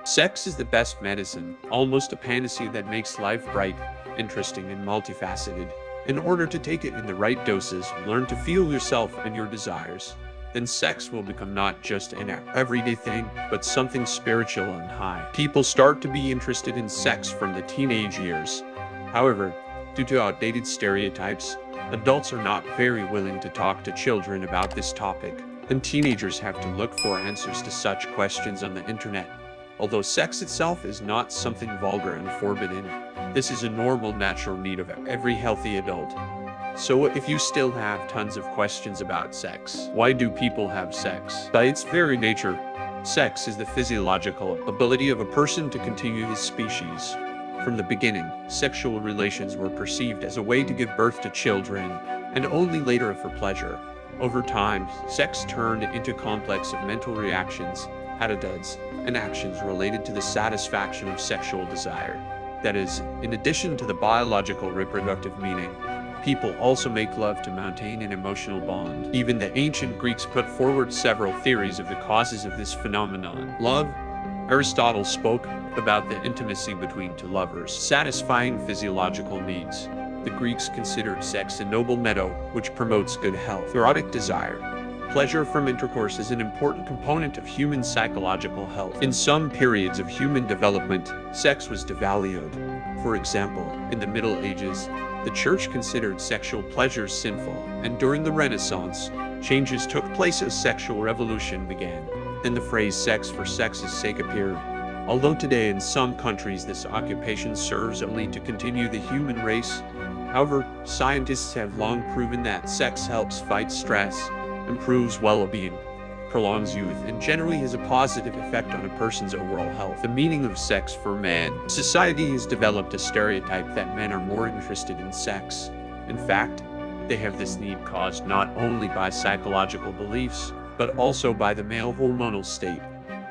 Sex is the best medicine, almost a panacea that makes life bright, interesting, and multifaceted. In order to take it in the right doses, learn to feel yourself and your desires. Then sex will become not just an everyday thing, but something spiritual and high. People start to be interested in sex from the teenage years. However, due to outdated stereotypes, adults are not very willing to talk to children about this topic, and teenagers have to look for answers to such questions on the internet. Although sex itself is not something vulgar and forbidden, this is a normal, natural need of every healthy adult. So if you still have tons of questions about sex, why do people have sex? By its very nature, sex is the physiological ability of a person to continue his species. From the beginning, sexual relations were perceived as a way to give birth to children, and only later for pleasure. Over time, sex turned into a complex of mental reactions, attitudes, and actions related to the satisfaction of sexual desire. That is, in addition to the biological reproductive meaning, people also make love to maintain an emotional bond. Even the ancient Greeks put forward several theories of the causes of this phenomenon. Love. Aristotle spoke about the intimacy between two lovers, satisfying physiological needs. The Greeks considered sex a noble meadow, which promotes good health. Erotic desire. Pleasure from intercourse is an important component of human psychological health. In some periods of human development, sex was devalued. For example, in the Middle Ages, the Church considered sexual pleasures sinful, and during the Renaissance, changes took place as sexual revolution began. Then the phrase sex for sex's sake appeared. Although today in some countries this occupation serves only to continue the human race, however, scientists have long proven that sex helps fight stress, improves well-being, prolongs youth, and generally has a positive effect on a person's overall health. The meaning of sex for men. Society has developed a stereotype that men are more interested in sex. In fact, they have this need caused not only by psychological beliefs, but also by the male hormonal state.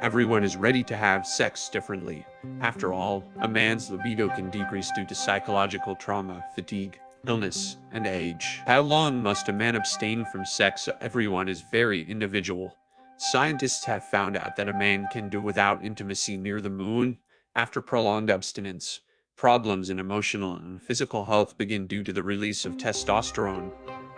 Everyone is ready to have sex differently. After all, a man's libido can decrease due to psychological trauma, fatigue, illness, and age. How long must a man abstain from sex? Everyone is very individual. Scientists have found out that a man can do without intimacy near the moon. After prolonged abstinence, problems in emotional and physical health begin due to the release of testosterone.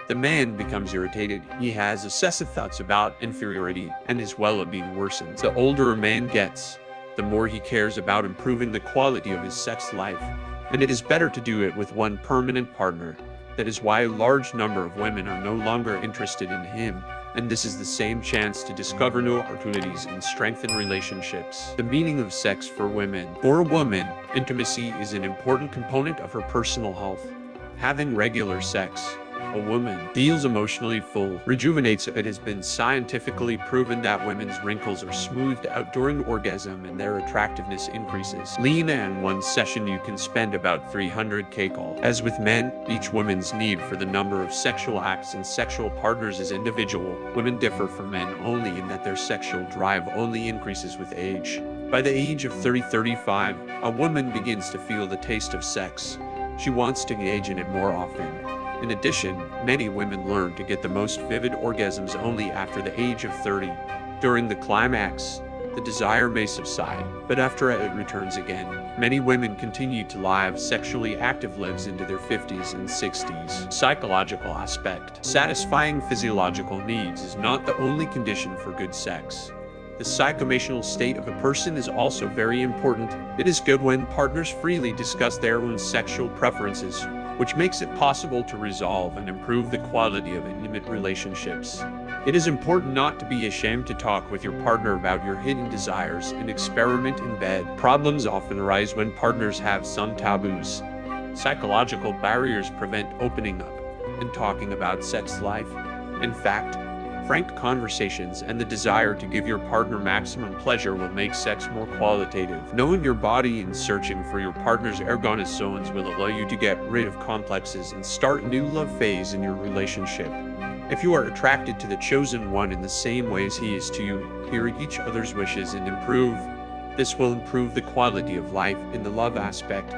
The man becomes irritated, he has obsessive thoughts about inferiority, and his well-being worsens. The older a man gets, the more he cares about improving the quality of his sex life. And it is better to do it with one permanent partner. That is why a large number of women are no longer interested in him, and this is the same chance to discover new opportunities and strengthen relationships. The meaning of sex for women. For a woman, intimacy is an important component of her personal health. Having regular sex, a woman feels emotionally full, rejuvenates. It has been scientifically proven that women's wrinkles are smoothed out during orgasm and their attractiveness increases. Lean in one session you can spend about 300 kcal. As with men, each woman's need for the number of sexual acts and sexual partners is individual. Women differ from men only in that their sexual drive only increases with age. By the age of 30-35, a woman begins to feel the taste of sex. She wants to engage in it more often. In addition, many women learn to get the most vivid orgasms only after the age of 30. During the climax, the desire may subside, but after it returns again. Many women continue to live sexually active lives into their 50s and 60s. Psychological aspect. Satisfying physiological needs is not the only condition for good sex. The psycho-emotional state of a person is also very important. It is good when partners freely discuss their own sexual preferences, which makes it possible to resolve and improve the quality of intimate relationships. It is important not to be ashamed to talk with your partner about your hidden desires and experiment in bed. Problems often arise when partners have some taboos. Psychological barriers prevent opening up and talking about sex life. In fact, frank conversations and the desire to give your partner maximum pleasure will make sex more qualitative. Knowing your body and searching for your partner's erogenous zones will allow you to get rid of complexes and start a new love phase in your relationship. If you are attracted to the chosen one in the same way as he is to you, hear each other's wishes and improve. This will improve the quality of life in the love aspect.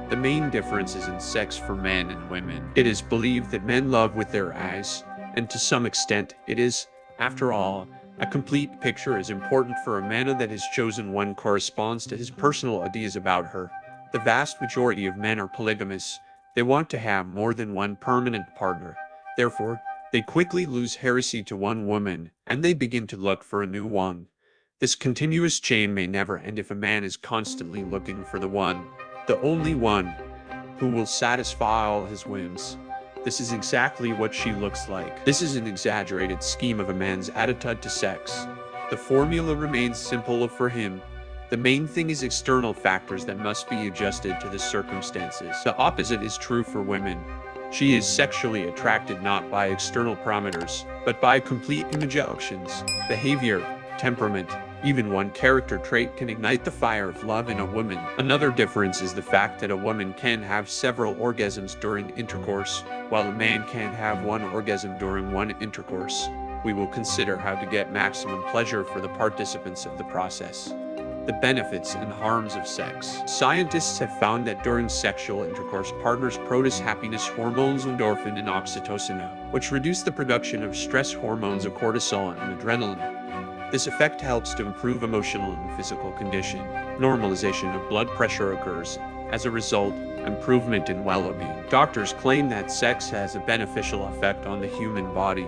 The main difference is in sex for men and women. It is believed that men love with their eyes, and to some extent, it is, after all, A complete picture is important for a man that has chosen one corresponds to his personal ideas about her. The vast majority of men are polygamous. They want to have more than one permanent partner. Therefore, they quickly lose heresy to one woman, and they begin to look for a new one. This continuous chain may never end if a man is constantly looking for the only one, who will satisfy all his whims. This is exactly what she looks like. This is an exaggerated scheme of a man's attitude to sex. The formula remains simple for him. The main thing is external factors that must be adjusted to the circumstances. The opposite is true for women. She is sexually attracted not by external parameters, but by complete imaginations, behavior, temperament. Even one character trait can ignite the fire of love in a woman. Another difference is the fact that a woman can have several orgasms during intercourse, while a man can have one orgasm during one intercourse. We will consider how to get maximum pleasure for the participants of the process. The benefits and harms of sex. Scientists have found that during sexual intercourse, partners produce happiness hormones endorphin and oxytocin, which reduce the production of stress hormones of cortisol and adrenaline. This effect helps to improve emotional and physical condition. Normalization of blood pressure occurs. As a result, improvement in well-being. Doctors claim that sex has a beneficial effect on the human body.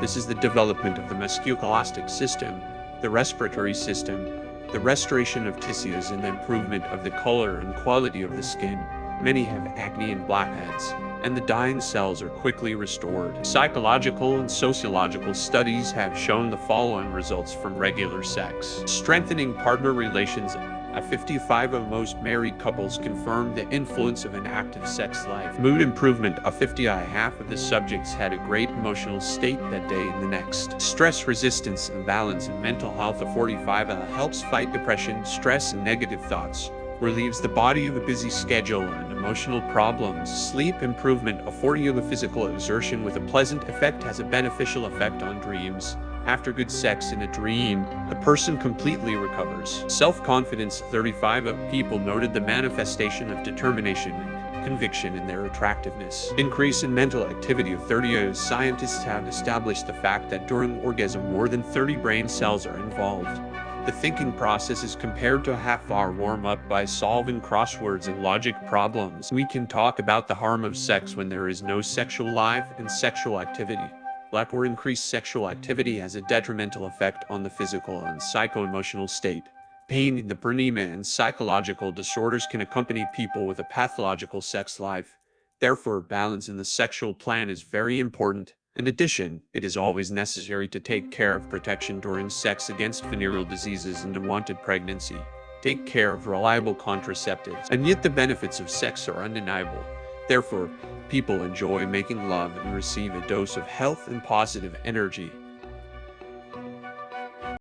This is the development of the musculoskeletal system, the respiratory system, the restoration of tissues, and the improvement of the color and quality of the skin. Many have acne and blackheads, and the dying cells are quickly restored. Psychological and sociological studies have shown the following results from regular sex. Strengthening partner relations. At 55 of most married couples confirmed the influence of an active sex life. Mood improvement. Of 50, half of the subjects had a great emotional state that day and the next. Stress resistance and balance and mental health. Of 45, helps fight depression, stress, and negative thoughts. Relieves the body of a busy schedule and emotional problems. Sleep improvement. Of 40, of physical exertion with a pleasant effect has a beneficial effect on dreams. After good sex in a dream, a person completely recovers. Self-confidence. 35 of people noted the manifestation of determination and conviction in their attractiveness. Increase in mental activity. Of 30, scientists have established the fact that during orgasm more than 30 brain cells are involved. The thinking process is compared to a half-hour warm-up by solving crosswords and logic problems. We can talk about the harm of sex when there is no sexual life and sexual activity. Lack or increased sexual activity has a detrimental effect on the physical and psycho-emotional state. Pain, depression, and psychological disorders can accompany people with a pathological sex life. Therefore, balance in the sexual plan is very important. In addition, it is always necessary to take care of protection during sex against venereal diseases and unwanted pregnancy. Take care of reliable contraceptives. And yet the benefits of sex are undeniable. Therefore, people enjoy making love and receive a dose of health and positive energy.